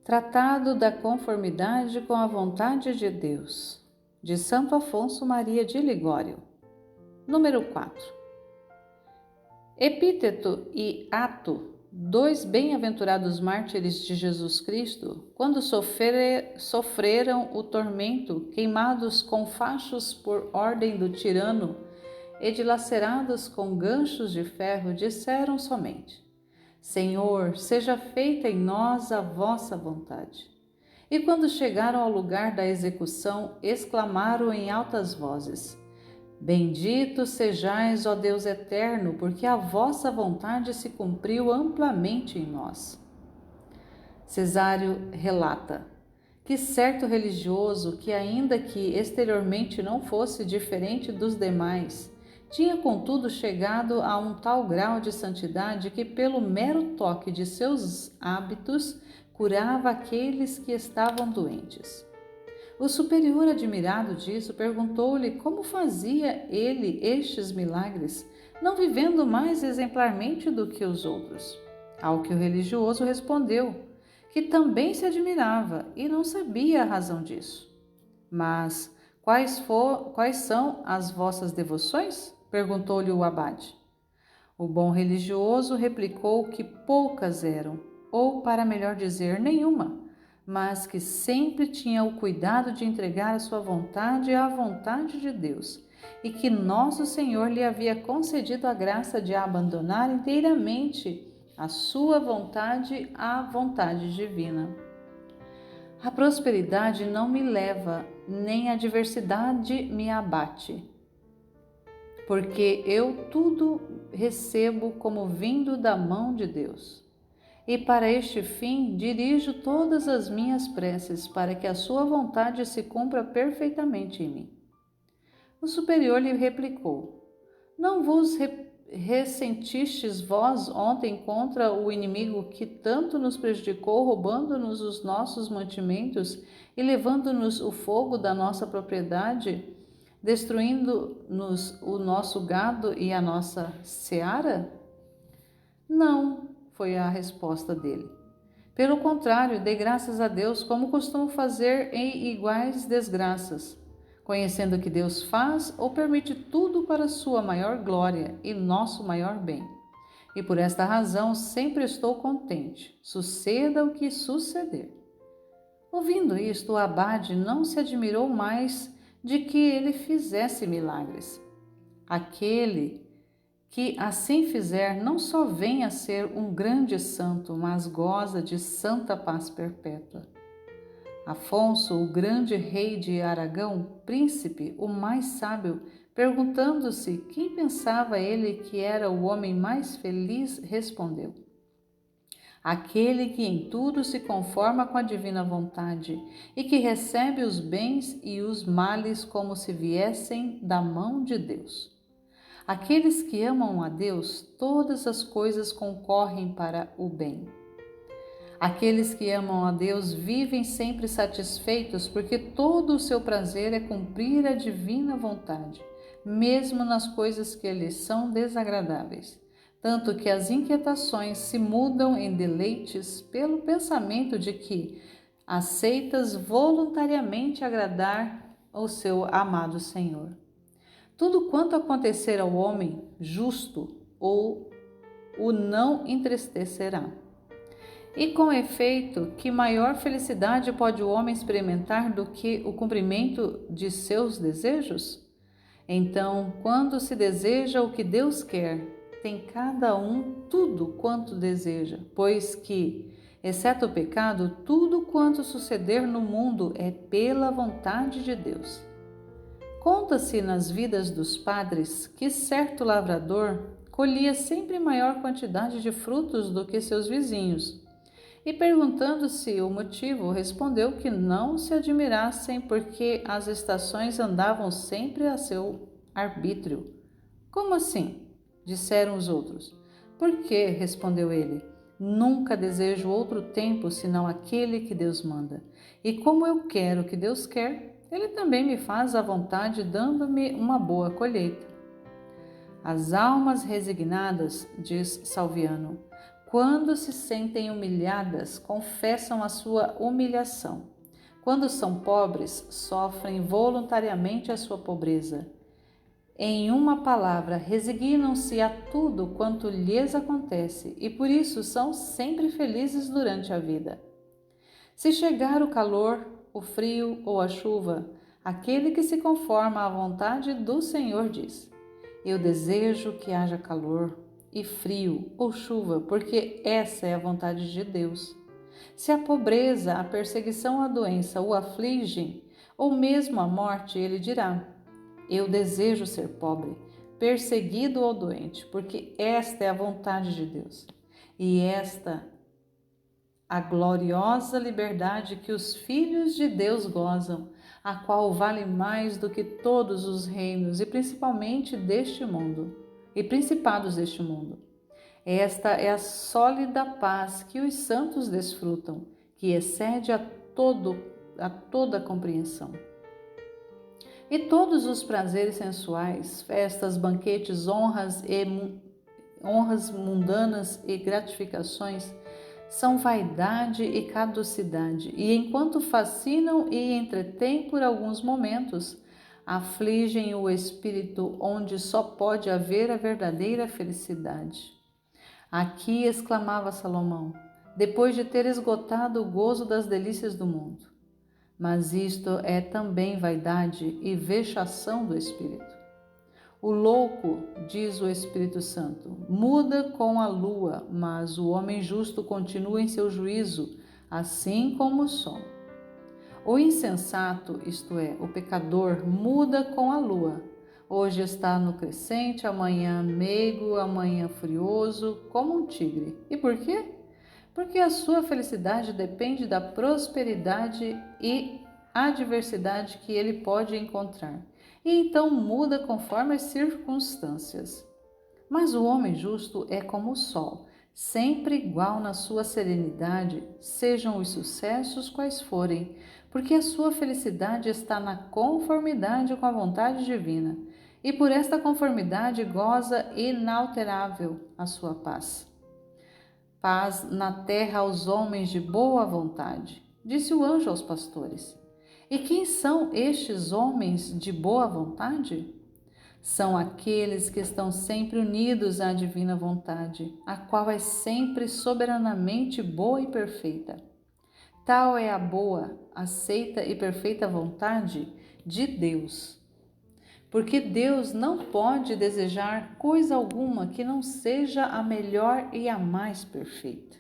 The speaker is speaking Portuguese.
Tratado da conformidade com a vontade de Deus, de Santo Afonso Maria de Ligório. Número 4. Epíteto e Ato, dois bem-aventurados mártires de Jesus Cristo, quando sofreram o tormento, queimados com fachos por ordem do tirano e dilacerados com ganchos de ferro, disseram somente: Senhor, seja feita em nós a vossa vontade. E quando chegaram ao lugar da execução, exclamaram em altas vozes: Bendito sejais, ó Deus eterno, porque a vossa vontade se cumpriu amplamente em nós. Cesário relata que certo religioso, que ainda que exteriormente não fosse diferente dos demais, tinha contudo chegado a um tal grau de santidade que pelo mero toque de seus hábitos curava aqueles que estavam doentes. O superior, admirado disso, perguntou-lhe como fazia ele estes milagres, não vivendo mais exemplarmente do que os outros. Ao que o religioso respondeu que também se admirava e não sabia a razão disso. Mas quais são as vossas devoções? Perguntou-lhe o abade. O bom religioso replicou que poucas eram, ou para melhor dizer, nenhuma, mas que sempre tinha o cuidado de entregar a sua vontade à vontade de Deus, e que nosso Senhor lhe havia concedido a graça de abandonar inteiramente a sua vontade à vontade divina. A prosperidade não me leva, nem a adversidade me abate, porque eu tudo recebo como vindo da mão de Deus. E para este fim dirijo todas as minhas preces, para que a sua vontade se cumpra perfeitamente em mim. O superior lhe replicou: Não vos ressentistes vós ontem contra o inimigo que tanto nos prejudicou, roubando-nos os nossos mantimentos e levando-nos o fogo da nossa propriedade, destruindo-nos o nosso gado e a nossa seara? Não, foi a resposta dele. Pelo contrário, dei graças a Deus, como costumo fazer em iguais desgraças, conhecendo que Deus faz ou permite tudo para sua maior glória e nosso maior bem. E por esta razão sempre estou contente, suceda o que suceder. Ouvindo isto, o abade não se admirou mais de que ele fizesse milagres. Aquele que assim fizer não só vem a ser um grande santo, mas goza de santa paz perpétua. Afonso, o grande rei de Aragão, príncipe, o mais sábio, perguntando-se quem pensava ele que era o homem mais feliz, respondeu: Aquele que em tudo se conforma com a divina vontade e que recebe os bens e os males como se viessem da mão de Deus. Aqueles que amam a Deus, todas as coisas concorrem para o bem. Aqueles que amam a Deus vivem sempre satisfeitos, porque todo o seu prazer é cumprir a divina vontade, mesmo nas coisas que lhes são desagradáveis. Tanto que as inquietações se mudam em deleites pelo pensamento de que aceitas voluntariamente agradar ao seu amado Senhor. Tudo quanto acontecer ao homem justo ou o não entristecerá. E com efeito, que maior felicidade pode o homem experimentar do que o cumprimento de seus desejos? Então, quando se deseja o que Deus quer, tem cada um tudo quanto deseja, pois que, exceto o pecado, tudo quanto suceder no mundo é pela vontade de Deus. Conta-se nas vidas dos padres que certo lavrador colhia sempre maior quantidade de frutos do que seus vizinhos, e perguntando-se o motivo, respondeu que não se admirassem porque as estações andavam sempre a seu arbítrio. Como assim? Disseram os outros. Por quê? Respondeu ele. Nunca desejo outro tempo senão aquele que Deus manda. E como eu quero o que Deus quer, Ele também me faz à vontade, dando-me uma boa colheita. As almas resignadas, diz Salviano, Quando se sentem humilhadas, confessam a sua humilhação. Quando são pobres, sofrem voluntariamente a sua pobreza. Em uma palavra, resignam-se a tudo quanto lhes acontece e por isso são sempre felizes durante a vida. Se chegar o calor, o frio ou a chuva, aquele que se conforma à vontade do Senhor diz: Eu desejo que haja calor e frio ou chuva, porque essa é a vontade de Deus. Se a pobreza, a perseguição ou a doença o afligem, ou mesmo a morte, ele dirá: Eu desejo ser pobre, perseguido ou doente, porque esta é a vontade de Deus. E esta a gloriosa liberdade que os filhos de Deus gozam, a qual vale mais do que todos os reinos e principalmente deste mundo, e principados deste mundo. Esta é a sólida paz que os santos desfrutam, que excede a toda compreensão. E todos os prazeres sensuais, festas, banquetes, honras mundanas e gratificações são vaidade e caducidade, e enquanto fascinam e entretêm por alguns momentos, afligem o espírito onde só pode haver a verdadeira felicidade. Aqui exclamava Salomão, depois de ter esgotado o gozo das delícias do mundo. Mas isto é também vaidade e vexação do espírito. O louco, diz o Espírito Santo, muda com a lua, mas o homem justo continua em seu juízo, assim como o sol. O insensato, isto é, o pecador, muda com a lua. Hoje está no crescente, amanhã meigo, amanhã furioso, como um tigre. E por quê? Porque a sua felicidade depende da prosperidade e adversidade que ele pode encontrar. E então muda conforme as circunstâncias. Mas o homem justo é como o sol, sempre igual na sua serenidade, sejam os sucessos quais forem, porque a sua felicidade está na conformidade com a vontade divina, e por esta conformidade goza inalterável a sua paz. Paz na terra aos homens de boa vontade, disse o anjo aos pastores. E quem são estes homens de boa vontade? São aqueles que estão sempre unidos à divina vontade, a qual é sempre soberanamente boa e perfeita. Tal é a boa, aceita e perfeita vontade de Deus. Porque Deus não pode desejar coisa alguma que não seja a melhor e a mais perfeita.